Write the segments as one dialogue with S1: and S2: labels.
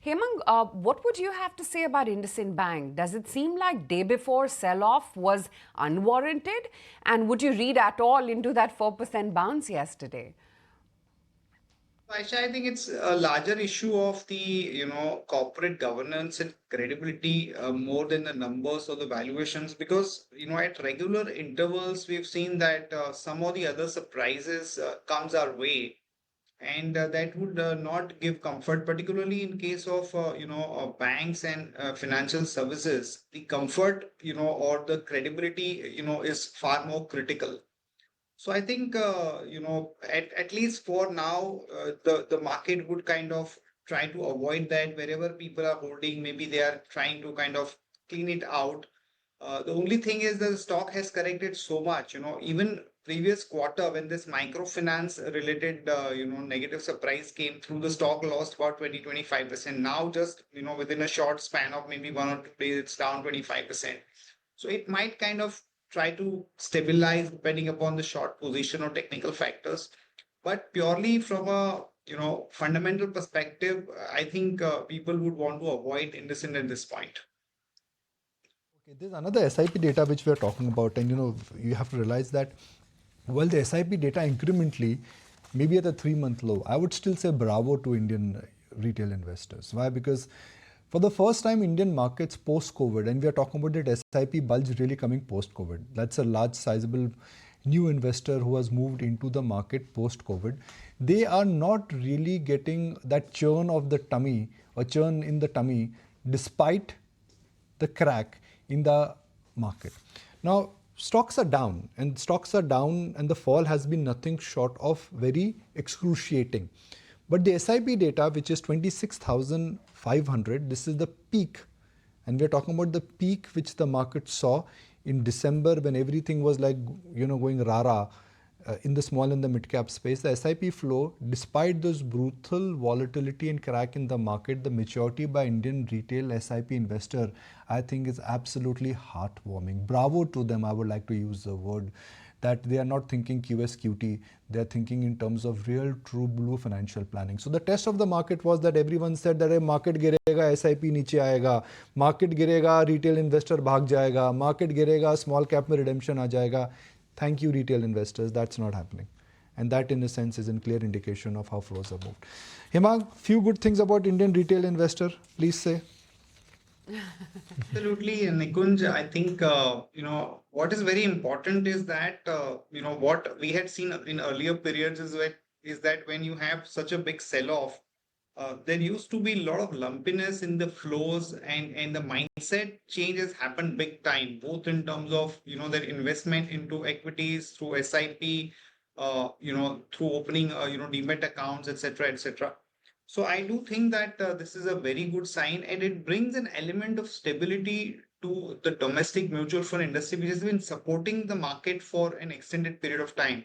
S1: Hemang, what would you have to say about IndusInd Bank? Does it seem like day before sell-off was unwarranted? And would you read at all into that 4% bounce yesterday?
S2: Aisha, I think it's a larger issue of the, corporate governance and credibility more than the numbers or the valuations because, at regular intervals, we've seen that some of the other surprises comes our way and that would not give comfort, particularly in case of, banks and financial services. The comfort, or the credibility, is far more critical. So I think at least for now, the market would kind of try to avoid that wherever people are holding. Maybe they are trying to kind of clean it out. The only thing is the stock has corrected so much. Even previous quarter when this microfinance related negative surprise came through, the stock lost about 20-25%. Now just within a short span of maybe 1 or 2 days, it's down 25%. So it might kind of try to stabilize depending upon the short position or technical factors. But purely from a fundamental perspective, I think people would want to avoid IndusInd at this point.
S3: Okay, there's another SIP data which we are talking about, and you have to realize that while the SIP data incrementally maybe at a 3-month low, I would still say bravo to Indian retail investors. Why? Because for the first time, Indian markets post-COVID, and we are talking about that SIP bulge really coming post-COVID. That's a large, sizable new investor who has moved into the market post-COVID. They are not really getting that churn of the tummy or churn in the tummy despite the crack in the market. Now, stocks are down, and the fall has been nothing short of very excruciating. But the SIP data, which is 26,500, this is the peak. And we're talking about the peak which the market saw in December when everything was like, going rara in the small and the mid cap space. The SIP flow, despite this brutal volatility and crack in the market, the maturity by Indian retail SIP investor, I think is absolutely heartwarming. Bravo to them, I would like to use the word. That they are not thinking QSQT, they are thinking in terms of real true blue financial planning. So the test of the market was that everyone said that market girega, SIP niche aayega, market girega, retail investor bhag jayega, market girega, small cap mein redemption aa jayega. Thank you retail investors, that's not happening. And that in a sense is a clear indication of how flows have moved. Hemang, few good things about Indian retail investor, please say.
S2: Absolutely, Nikunj. I think what is very important is that what we had seen in earlier periods is that when you have such a big sell-off, there used to be a lot of lumpiness in the flows and the mindset change has happened big time, both in terms of their investment into equities through SIP, through opening demat accounts, etc., etc. So I do think that this is a very good sign and it brings an element of stability to the domestic mutual fund industry, which has been supporting the market for an extended period of time.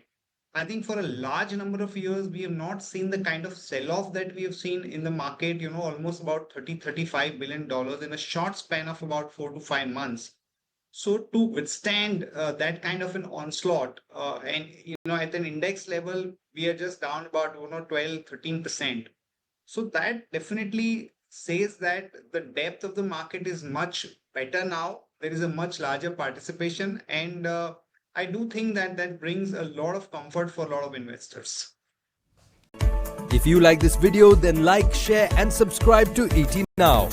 S2: I think for a large number of years, we have not seen the kind of sell-off that we have seen in the market, almost about $35 billion in a short span of about 4 to 5 months. So to withstand that kind of an onslaught, and at an index level, we are just down about 12-13%. So that definitely says that the depth of the market is much better now. There is a much larger participation, and I do think that that brings a lot of comfort for a lot of investors.
S4: If you like this video, then like, share, and subscribe to ET Now.